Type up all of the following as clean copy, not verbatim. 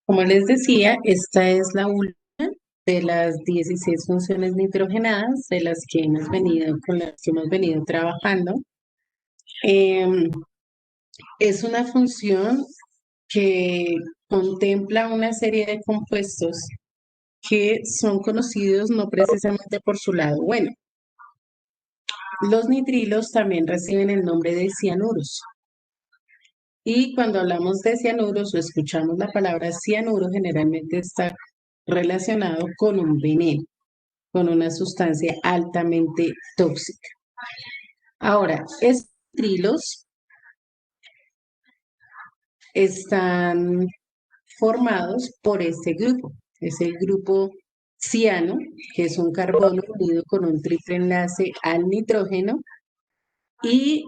Como les decía, esta es la última de las 16 funciones nitrogenadas de las que hemos venido, con las que hemos venido trabajando. Em, es una función que contempla una serie de compuestos que son conocidos no precisamente por su lado bueno. Los nitrilos también reciben el nombre de cianuros. Y cuando hablamos de cianuros o escuchamos la palabra cianuro, generalmente está relacionado con un veneno, con una sustancia altamente tóxica. Ahora, estos nitrilos están formados por este grupo. Es el grupo ciano, que es un carbono unido con un triple enlace al nitrógeno. Y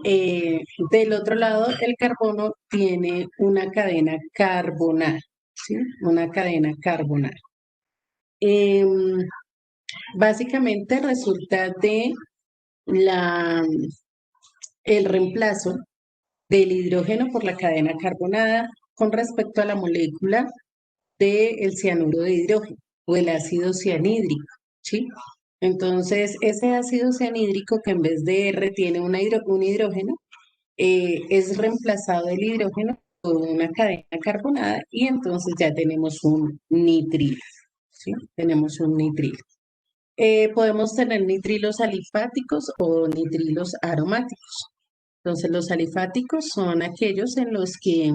del otro lado, el carbono tiene una cadena carbonal, ¿sí? Una cadena carbonal. Em, Básicamente resulta de la, el reemplazo del hidrógeno por la cadena carbonada con respecto a la molécula del cianuro de hidrógeno o el ácido cianhídrico, ¿sí? Entonces, ese ácido cianhídrico que en vez de R tiene un hidrógeno, es reemplazado el hidrógeno por una cadena carbonada y entonces ya tenemos un nitrilo, ¿sí? Tenemos un nitrilo. Podemos tener nitrilos alifáticos o nitrilos aromáticos. Entonces, los alifáticos son aquellos en los que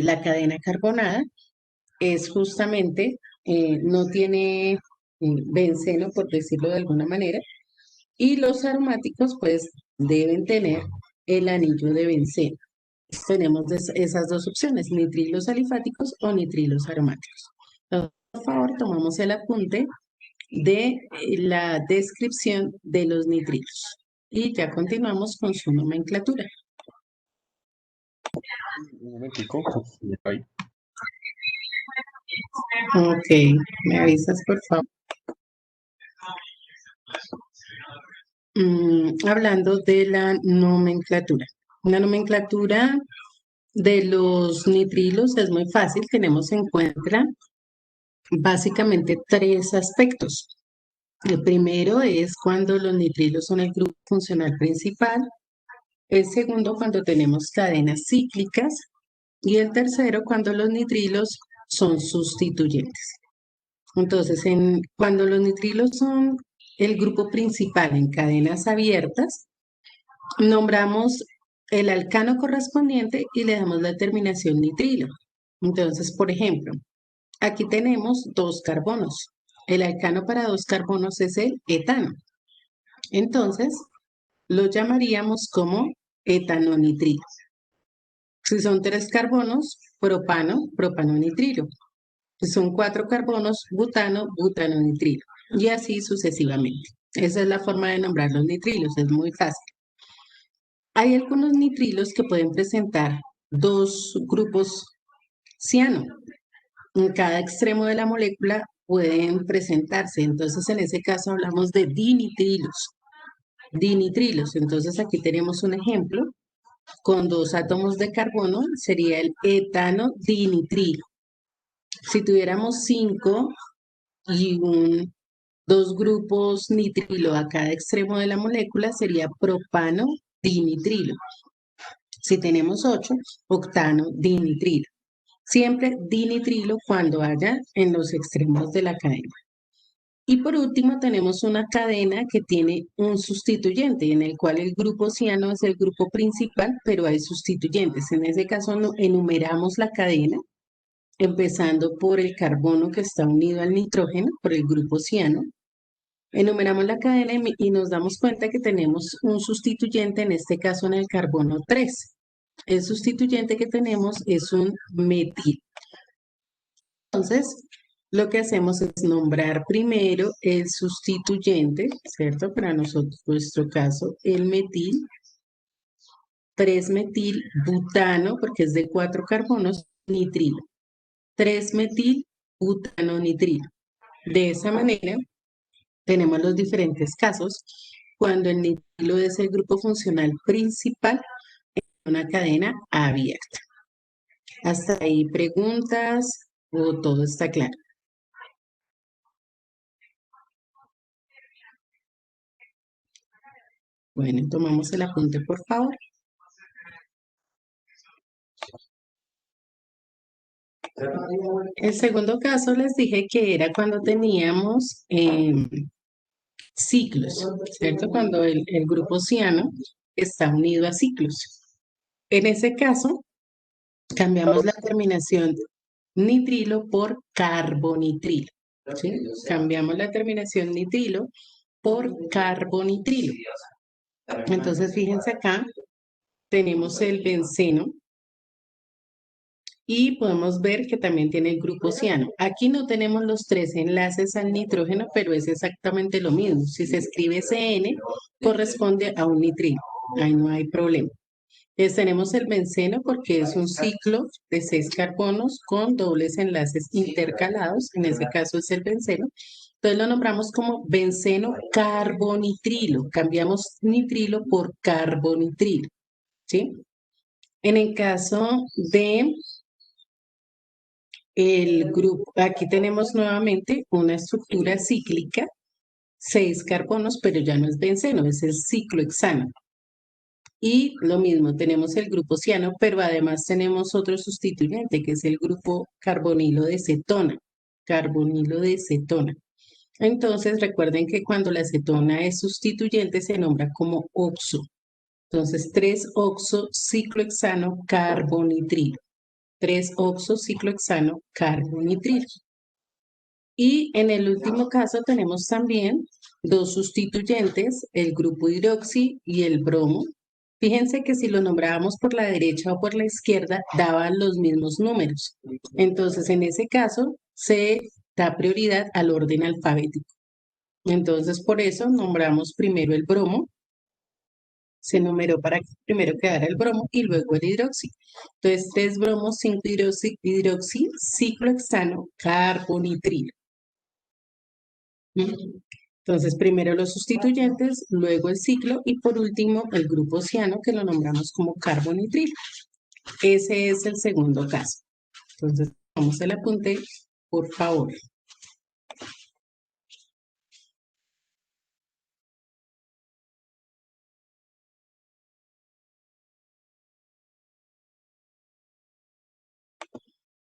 la cadena carbonada es justamente, no tiene benceno, por decirlo de alguna manera, y los aromáticos, pues, deben tener el anillo de benceno. Tenemos esas dos opciones, nitrilos alifáticos o nitrilos aromáticos. Entonces, por favor, tomamos el apunte de la descripción de los nitrilos. Y ya continuamos con su nomenclatura. Un momentico. Ahí. Ok, me avisas por favor. Hablando de la nomenclatura. La nomenclatura de los nitrilos es muy fácil. Tenemos en cuenta básicamente tres aspectos. El primero es cuando los nitrilos son el grupo funcional principal. El segundo, cuando tenemos cadenas cíclicas. Y el tercero, cuando los nitrilos son sustituyentes. Entonces, cuando los nitrilos son el grupo principal en cadenas abiertas, nombramos el alcano correspondiente y le damos la terminación nitrilo. Entonces, por ejemplo, aquí tenemos dos carbonos. El alcano para dos carbonos es el etano. Entonces, lo llamaríamos como etanonitrilo. Si son tres carbonos, propano, propanonitrilo. Si son cuatro carbonos, butano, butanonitrilo. Y así sucesivamente. Esa es la forma de nombrar los nitrilos, es muy fácil. Hay algunos nitrilos que pueden presentar dos grupos ciano. En cada extremo de la molécula pueden presentarse. Entonces, en ese caso hablamos de dinitrilos. Dinitrilos. Entonces, aquí tenemos un ejemplo. Con dos átomos de carbono sería el etano dinitrilo. Si tuviéramos cinco y dos grupos nitrilo a cada extremo de la molécula, sería propano dinitrilo. Si tenemos 8, octano dinitrilo. Siempre dinitrilo cuando haya en los extremos de la cadena. Y por último tenemos una cadena que tiene un sustituyente, en el cual el grupo ciano es el grupo principal, pero hay sustituyentes. En ese caso enumeramos la cadena, empezando por el carbono que está unido al nitrógeno, por el grupo ciano. Enumeramos la cadena y nos damos cuenta que tenemos un sustituyente, en este caso en el carbono 3. El sustituyente que tenemos es un metil. Entonces, lo que hacemos es nombrar primero el sustituyente, ¿cierto? Para nosotros, en nuestro caso, el metil, 3-metil butano, porque es de 4 carbonos, nitrilo. 3-metil butano nitrilo. De esa manera, tenemos los diferentes casos cuando el nitrilo es el grupo funcional principal en una cadena abierta. ¿Hasta ahí preguntas o todo está claro? Bueno, tomamos el apunte, por favor. El segundo caso les dije que era cuando teníamos ciclos, ¿cierto? Cuando el grupo ciano está unido a ciclos. En ese caso, cambiamos la terminación nitrilo por carbonitrilo, ¿sí? Cambiamos la terminación nitrilo por carbonitrilo. Entonces, fíjense acá, tenemos el benceno y podemos ver que también tiene el grupo ciano. Aquí no tenemos los tres enlaces al nitrógeno, pero es exactamente lo mismo. Si se escribe CN, corresponde a un nitrilo. Ahí no hay problema. Entonces tenemos el benceno porque es un ciclo de 6 carbonos con dobles enlaces intercalados. En este caso es el benceno. Entonces lo nombramos como benceno carbonitrilo. Cambiamos nitrilo por carbonitrilo, ¿sí? En el caso de el grupo, aquí tenemos nuevamente una estructura cíclica, 6 carbonos, pero ya no es benceno, es el ciclohexano. Y lo mismo, tenemos el grupo ciano, pero además tenemos otro sustituyente, que es el grupo carbonilo de cetona. Carbonilo de cetona. Entonces, recuerden que cuando la cetona es sustituyente se nombra como oxo. Entonces, 3-oxo ciclohexano carbonitrilo. 3-oxo ciclohexano carbonitrilo. Y en el último caso tenemos también dos sustituyentes, el grupo hidroxi y el bromo. Fíjense que si lo nombrábamos por la derecha o por la izquierda, daban los mismos números. Entonces, en ese caso, se da prioridad al orden alfabético. Entonces, por eso nombramos primero el bromo, se numeró para que primero quedara el bromo y luego el hidroxi. Entonces, 3 bromos, 5 hidroxi, ciclohexano, carbonitrilo. Entonces, primero los sustituyentes, luego el ciclo y por último el grupo ciano que lo nombramos como carbonitrilo. Ese es el segundo caso. Entonces, vamos al apunte, por favor.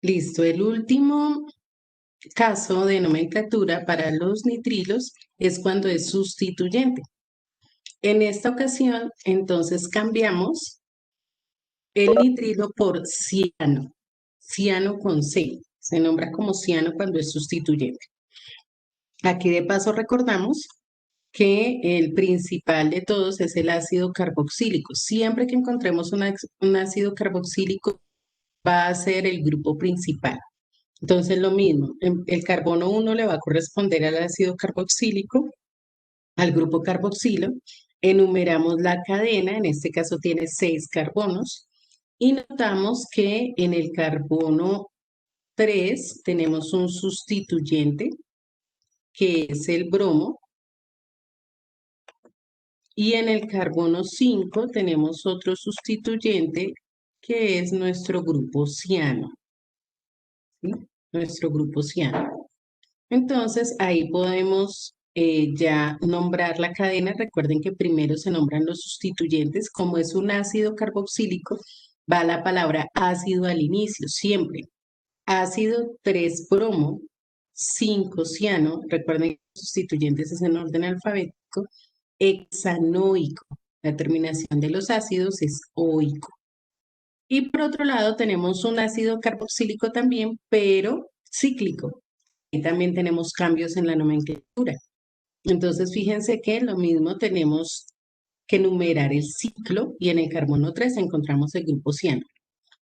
Listo, el último caso de nomenclatura para los nitrilos es cuando es sustituyente. En esta ocasión, entonces cambiamos el nitrilo por ciano, ciano con C. Se nombra como ciano cuando es sustituyente. Aquí de paso recordamos que el principal de todos es el ácido carboxílico. Siempre que encontremos un ácido carboxílico va a ser el grupo principal. Entonces lo mismo, el carbono 1 le va a corresponder al ácido carboxílico, al grupo carboxilo, enumeramos la cadena, en este caso tiene 6 carbonos, y notamos que en el carbono 3 tenemos un sustituyente, que es el bromo, y en el carbono 5 tenemos otro sustituyente, que es nuestro grupo ciano, ¿sí? Nuestro grupo ciano. Entonces, ahí podemos ya nombrar la cadena. Recuerden que primero se nombran los sustituyentes. Como es un ácido carboxílico, va la palabra ácido al inicio, siempre. Ácido 3-bromo, 5-ciano. Recuerden que los sustituyentes es en orden alfabético. Hexanoico. La terminación de los ácidos es oico. Y por otro lado tenemos un ácido carboxílico también, pero cíclico. Y también tenemos cambios en la nomenclatura. Entonces, fíjense que lo mismo tenemos que numerar el ciclo y en el carbono 3 encontramos el grupo ciano.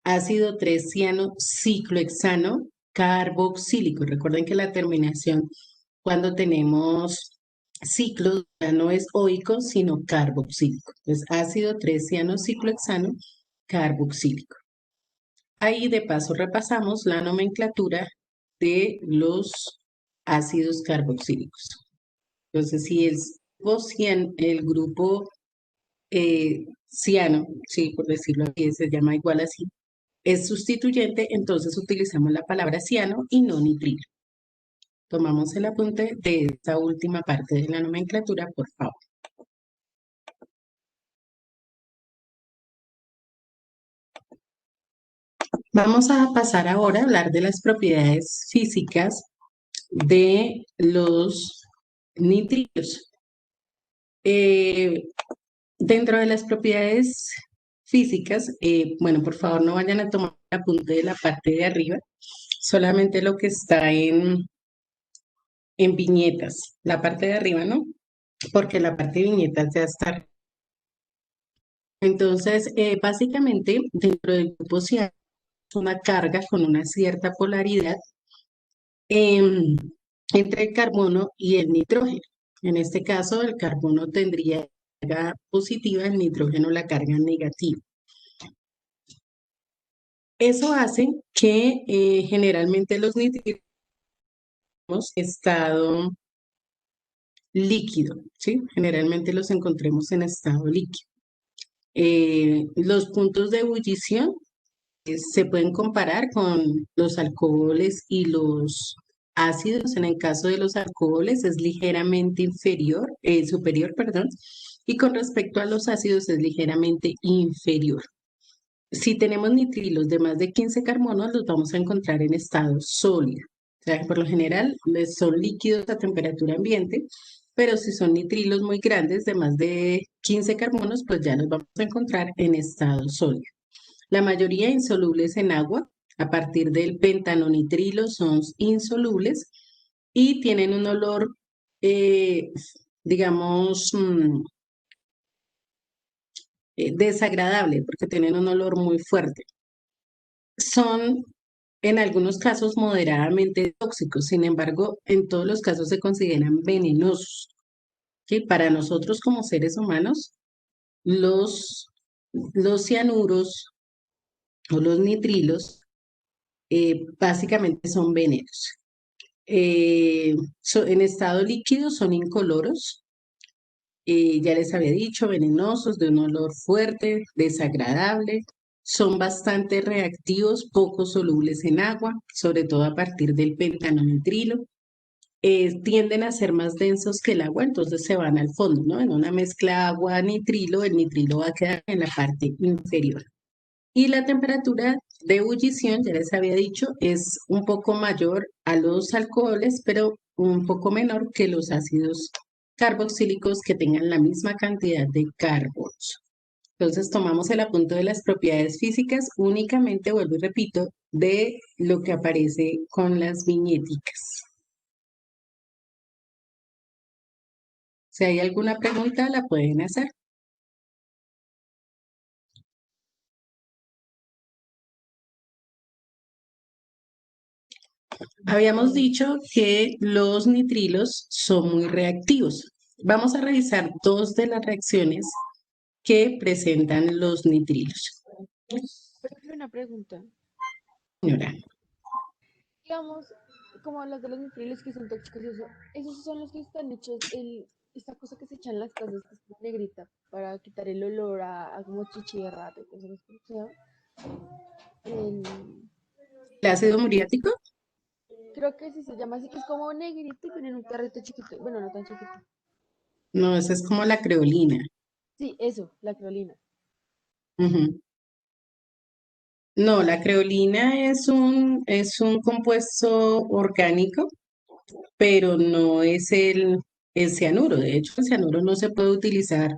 Ácido 3-ciano ciclohexano carboxílico. Recuerden que la terminación cuando tenemos ciclo ya no es oico, sino carboxílico. Entonces, ácido 3-ciano ciclohexano carboxílico. Ahí de paso repasamos la nomenclatura de los ácidos carboxílicos. Entonces, si el grupo ciano, sí, por decirlo así, se llama igual así, es sustituyente, entonces utilizamos la palabra ciano y no nitrilo. Tomamos el apunte de esta última parte de la nomenclatura, por favor. Vamos a pasar ahora a hablar de las propiedades físicas de los nitrilos. Eh, Dentro de las propiedades físicas, bueno, por favor no vayan a tomar el apunte de la parte de arriba, solamente lo que está en viñetas, la parte de arriba, ¿no? Porque la parte de viñetas ya está. Entonces, básicamente, dentro del grupo ciano, es una carga con una cierta polaridad em, entre el carbono y el nitrógeno. En este caso, el carbono tendría carga positiva, el nitrógeno la carga negativa. Eso hace que generalmente los nitrilos estado líquido, ¿sí? Generalmente los encontremos en estado líquido. Los puntos de ebullición se pueden comparar con los alcoholes y los ácidos. En el caso de los alcoholes es ligeramente superior, perdón, y con respecto a los ácidos es ligeramente inferior. Si tenemos nitrilos de más de 15 carbonos, los vamos a encontrar en estado sólido. O sea, por lo general son líquidos a temperatura ambiente, pero si son nitrilos muy grandes de más de 15 carbonos, pues ya los vamos a encontrar en estado sólido. La mayoría insolubles en agua, a partir del pentanonitrilo son insolubles y tienen un olor, eh, digamos, desagradable porque tienen un olor muy fuerte. Son en algunos casos moderadamente tóxicos, sin embargo, en todos los casos se consideran venenosos. ¿Sí? Para nosotros como seres humanos, los, los cianuros o los nitrilos básicamente son venenos. En estado líquido son incoloros, ya les había dicho, venenosos, de un olor fuerte, desagradable, son bastante reactivos, poco solubles en agua, sobre todo a partir del pentanonitrilo. Tienden a ser más densos que el agua, entonces se van al fondo, ¿no? En una mezcla agua-nitrilo, el nitrilo va a quedar en la parte inferior. Y la temperatura de ebullición, ya les había dicho, es un poco mayor a los alcoholes, pero un poco menor que los ácidos carboxílicos que tengan la misma cantidad de carbonos. Entonces tomamos el apunto de las propiedades físicas, únicamente, vuelvo y repito, de lo que aparece con las viñeticas. Si hay alguna pregunta, la pueden hacer. Habíamos dicho que los nitrilos son muy reactivos. Vamos a revisar dos de las reacciones que presentan los nitrilos. Pero una pregunta. Señora, Digamos, como las de los nitriles que son tóxicos, esos son los que están hechos, esta cosa que se echa en las casas, que es como negrita, para quitar el olor a como chichi de rato y cosas así. O sea, el, ¿el ácido muriático? creo que sí se llama así, que es como negrito y viene en un carrito chiquito. Bueno, no tan chiquito. No, esa es como la creolina. Sí, eso, la creolina. Ujú. No, la creolina es un compuesto orgánico, pero no es el cianuro. De hecho, el cianuro no se puede utilizar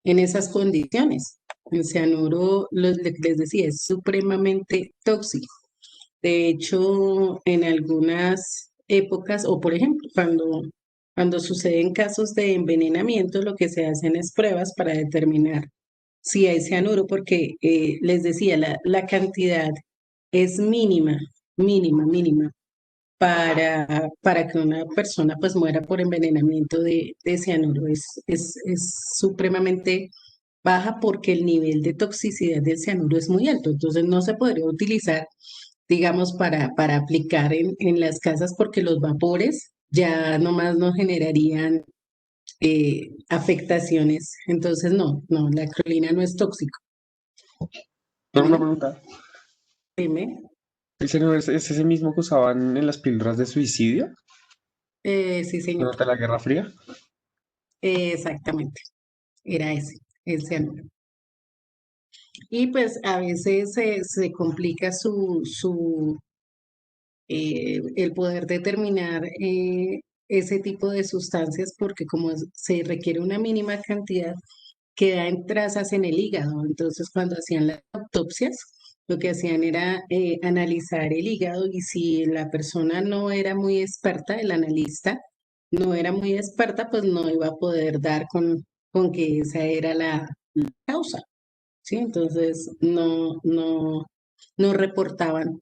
en esas condiciones. El cianuro, les decía, es supremamente tóxico. De hecho, en algunas épocas, o por ejemplo, cuando suceden casos de envenenamiento, lo que se hacen es pruebas para determinar si hay cianuro, porque les decía, la cantidad es mínima, mínima, mínima, para que una persona pues muera por envenenamiento de cianuro. Es supremamente baja porque el nivel de toxicidad del cianuro es muy alto, entonces no se podría utilizar, digamos, para aplicar en las casas porque los vapores ya nomás no generarían afectaciones. Entonces, no, la acrolina no es tóxico. Tengo una Bueno, pregunta. Dime. Ese no es ese mismo que usaban en las píldoras de suicidio Sí, señor. durante la Guerra Fría. Exactamente. Era ese anuncio. Y pues a veces se complica el poder determinar ese tipo de sustancias porque como se requiere una mínima cantidad, queda en trazas en el hígado. Entonces cuando hacían las autopsias, lo que hacían era analizar el hígado y si la persona no era muy experta, el analista no era muy experta, pues no iba a poder dar con que esa era la causa. ¿Sí? Entonces no reportaban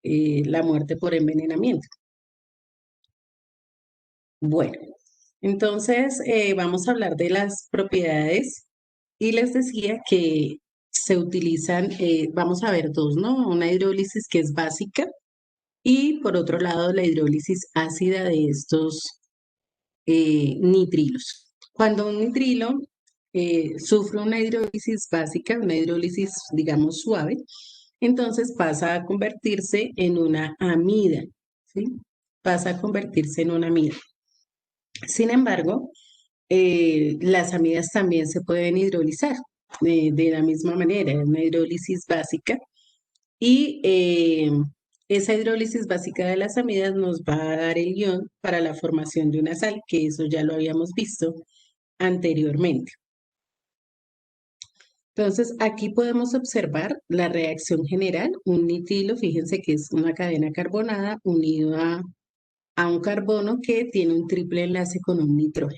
la muerte por envenenamiento. Bueno, entonces vamos a hablar de las propiedades y les decía que se utilizan, vamos a ver dos, ¿no? Una hidrólisis que es básica y por otro lado la hidrólisis ácida de estos nitrilos. Cuando un nitrilo sufre una hidrólisis básica, una hidrólisis, digamos, suave, entonces pasa a convertirse en una amida, ¿sí? Pasa a convertirse en una amida. Sin embargo, las amidas también se pueden hidrolizar de la misma manera, es una hidrólisis básica y esa hidrólisis básica de las amidas nos va a dar el ion para la formación de una sal, que eso ya lo habíamos visto anteriormente. Entonces, aquí podemos observar la reacción general. Un nitrilo, fíjense que es una cadena carbonada unido a un carbono que tiene un triple enlace con un nitrógeno.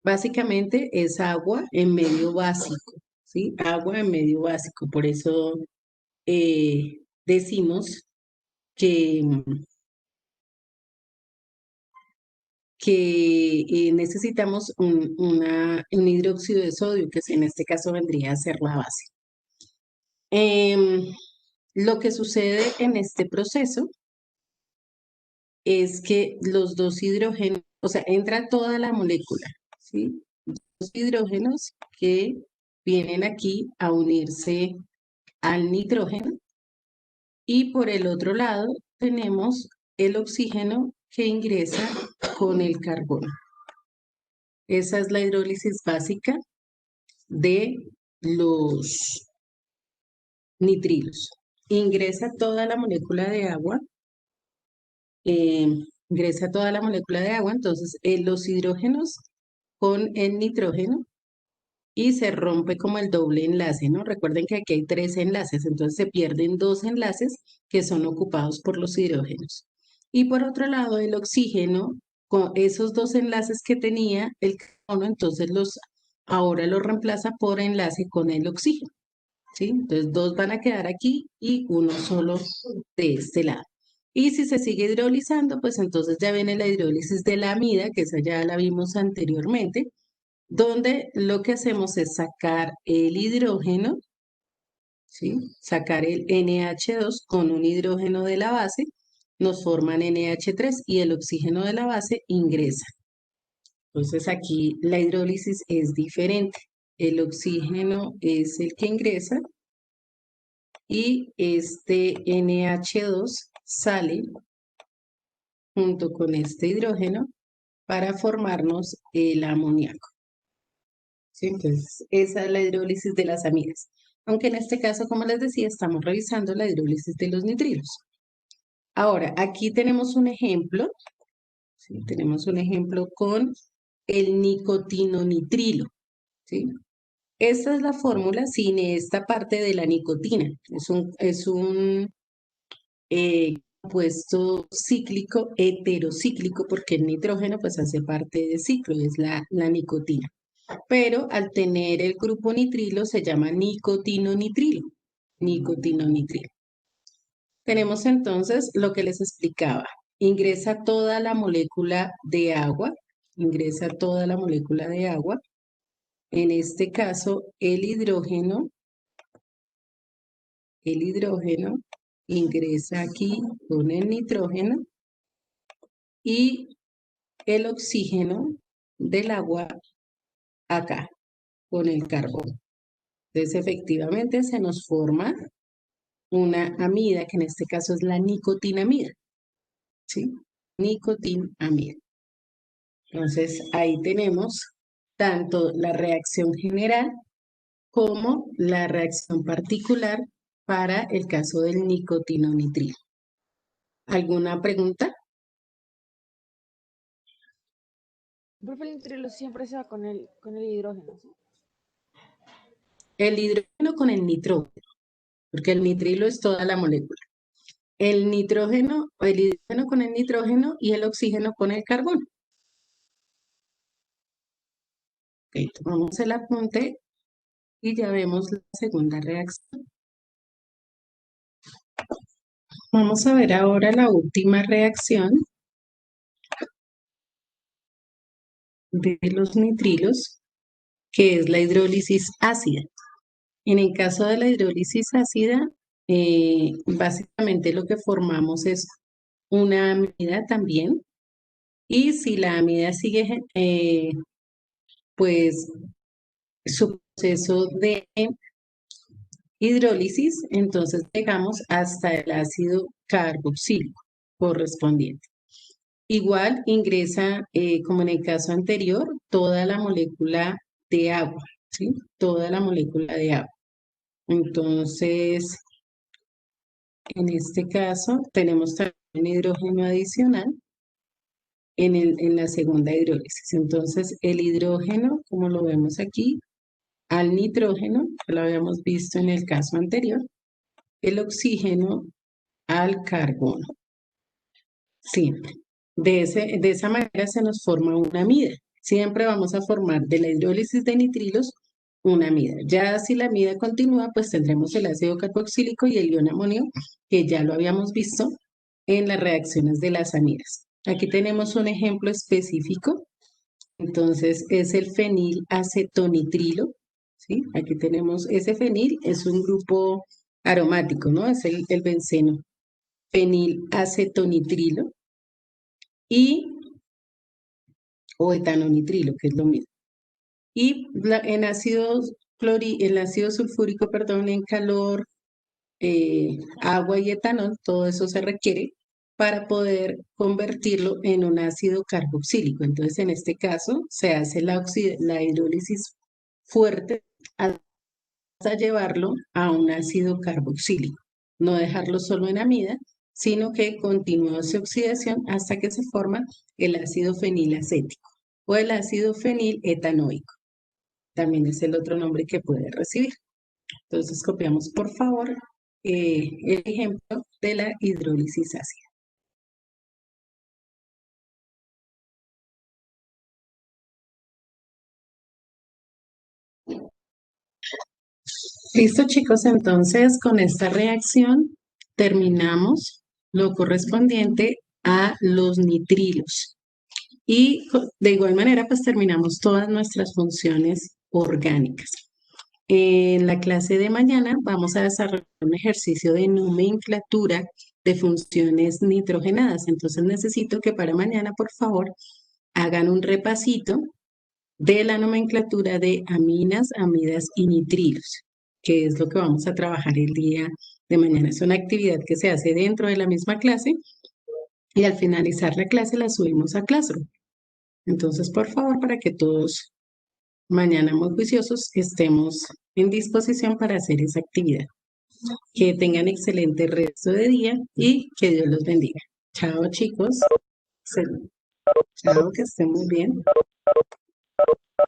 Básicamente es agua en medio básico, ¿sí? Agua en medio básico. Por eso decimos que, que necesitamos un hidróxido de sodio, que en este caso vendría a ser la base. Em, lo que sucede en este proceso es que los dos hidrógenos, o sea, entra toda la molécula, ¿sí? Los hidrógenos que vienen aquí a unirse al nitrógeno y por el otro lado tenemos el oxígeno que ingresa con el carbono. Esa es la hidrólisis básica de los nitrilos. Ingresa toda la molécula de agua, eh, ingresa toda la molécula de agua, entonces los hidrógenos con el nitrógeno y se rompe como el doble enlace, ¿no? Recuerden que aquí hay tres enlaces, entonces se pierden dos enlaces que son ocupados por los hidrógenos. Y por otro lado, el oxígeno, con esos dos enlaces que tenía el carbono, entonces ahora los reemplaza por enlace con el oxígeno, ¿sí? Entonces dos van a quedar aquí y uno solo de este lado. Y si se sigue hidrolizando, pues entonces ya viene la hidrólisis de la amida, que esa ya la vimos anteriormente, donde lo que hacemos es sacar el hidrógeno, ¿sí? Sacar el NH2 con un hidrógeno de la base, nos forman NH3 y el oxígeno de la base ingresa. Entonces aquí la hidrólisis es diferente. El oxígeno es el que ingresa y este NH2 sale junto con este hidrógeno para formarnos el amoníaco. ¿Sí? Entonces, esa es la hidrólisis de las amidas. Aunque en este caso, como les decía, estamos revisando la hidrólisis de los nitrilos. Ahora, aquí tenemos un ejemplo, ¿sí? Tenemos un ejemplo con el nicotinonitrilo, ¿sí? Esta es la fórmula sin esta parte de la nicotina. Es un compuesto cíclico, heterocíclico, porque el nitrógeno pues hace parte del ciclo y es la nicotina. Pero al tener el grupo nitrilo se llama nicotinonitrilo. Nicotinonitrilo. Tenemos entonces lo que les explicaba. Ingresa toda la molécula de agua, ingresa toda la molécula de agua. En este caso, el hidrógeno ingresa aquí con el nitrógeno y el oxígeno del agua acá con el carbono. Entonces, efectivamente se nos forma una amida, que en este caso es la nicotinamida, ¿sí? Nicotinamida. Entonces, ahí tenemos tanto la reacción general como la reacción particular para el caso del nicotinonitrilo. ¿Alguna pregunta? Profe, el nitrilo siempre se va con el hidrógeno, ¿sí? El hidrógeno con el nitrógeno, porque el nitrilo es toda la molécula. El nitrógeno, o el hidrógeno con el nitrógeno y el oxígeno con el carbono. Ok, tomamos el apunte y ya vemos la segunda reacción. Vamos a ver ahora la última reacción de los nitrilos, que es la hidrólisis ácida. En el caso de la hidrólisis ácida, básicamente lo que formamos es una amida también, y si la amida sigue pues su proceso de hidrólisis, entonces llegamos hasta el ácido carboxílico correspondiente. Igual ingresa, como en el caso anterior, toda la molécula de agua, ¿sí? Toda la molécula de agua. Entonces, en este caso, tenemos también un hidrógeno adicional en la segunda hidrólisis. Entonces, el hidrógeno, como lo vemos aquí, al nitrógeno, que lo habíamos visto en el caso anterior, el oxígeno al carbono. Siempre. De esa manera se nos forma una amida. Siempre vamos a formar de la hidrólisis de nitrilos una amida. Ya si la amida continúa, pues tendremos el ácido carboxílico y el ion amonio, que ya lo habíamos visto en las reacciones de las amidas. Aquí tenemos un ejemplo específico. Entonces es el fenilacetonitrilo, ¿sí? Aquí tenemos ese fenil, es un grupo aromático, ¿no? Es el benceno. Fenilacetonitrilo y o etanonitrilo, que es lo mismo. Y el ácido sulfúrico, perdón, en calor, agua y etanol, todo eso se requiere para poder convertirlo en un ácido carboxílico. Entonces, en este caso, se hace la hidrólisis fuerte hasta llevarlo a un ácido carboxílico. No dejarlo solo en amida, sino que continúa su oxidación hasta que se forma el ácido fenilacético o el ácido feniletanoico. También es el otro nombre que puede recibir. Entonces copiamos por favor el ejemplo de la hidrólisis ácida. Listo chicos, entonces con esta reacción terminamos lo correspondiente a los nitrilos. Y de igual manera, pues terminamos todas nuestras funciones orgánicas. En la clase de mañana vamos a desarrollar un ejercicio de nomenclatura de funciones nitrogenadas. Entonces necesito que para mañana, por favor, hagan un repasito de la nomenclatura de aminas, amidas y nitrilos, que es lo que vamos a trabajar el día de mañana. Es una actividad que se hace dentro de la misma clase y al finalizar la clase la subimos a Classroom. Entonces, por favor, para que todos mañana muy juiciosos estemos en disposición para hacer esa actividad. Que tengan excelente resto de día y que Dios los bendiga. Chao, chicos. Chao, que estén muy bien.